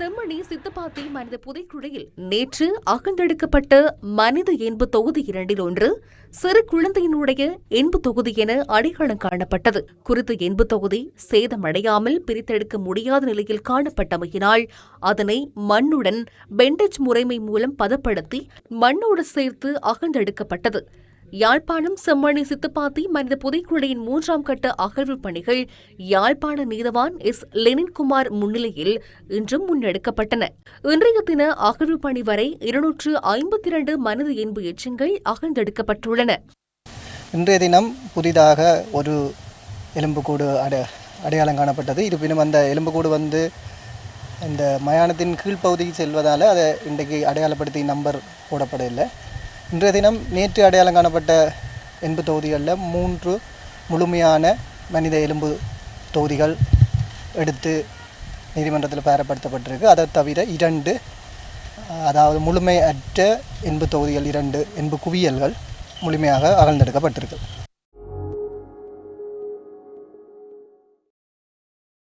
செம்மணி சித்தப்பாத்தி மனித புதைக்குழியில் நேற்று அகழ்ந்தெடுக்கப்பட்ட மனித எண்பு தொகுதி 2 சிறு குழந்தையினுடைய எண்பு தொகுதி என அடையாளம் காணப்பட்டது. குறித்த எண்பு தொகுதி சேதமடையாமல் பிரித்தெடுக்க முடியாத நிலையில் காணப்பட்டமையினால் அதனை மண்ணுடன் பெண்டேஜ் முறைமை மூலம் பதப்படுத்தி மண்ணோடு சேர்த்து அகழ்ந்தெடுக்கப்பட்டது. யாழ்ப்பாணம் செம்மணி சித்தப்பாத்தி மனித புதைக்குழியின் 3ஆம் கட்ட அகழ்வு பணிகள் யாழ்ப்பாண நீதவான் எஸ் லெனின்குமார் முன்னிலையில் இன்றும் முன்னெடுக்கப்பட்டன. இன்றைய தின அகழ்வு பணி வரை 252 மனித எண்பு எச்சங்கள் அகழ்ந்தெடுக்கப்பட்டுள்ளன. இன்றைய தினம் புதிதாக ஒரு எலும்புக்கூடு அடையாளம் காணப்பட்டது. இருப்பினும் அந்த எலும்புக்கூடு இந்த மயானத்தின் கீழ்ப்பகுதிக்கு செல்வதால் அதை இன்றைக்கு அடையாளப்படுத்தி நம்பர் போடப்படவில்லை. இன்றைய தினம் நேற்று அடையாளம் காணப்பட்ட எண்பு தொகுதிகளில் 3 முழுமையான மனித எலும்பு தொகுதிகள் எடுத்து நீதிமன்றத்தில் பெறப்படுத்தப்பட்டிருக்கு. அதை தவிர 2 அதாவது முழுமையற்ற எண்பு தொகுதிகள் 2 எண்பு குவியல்கள் முழுமையாக அகழ்ந்தெடுக்கப்பட்டிருக்கு.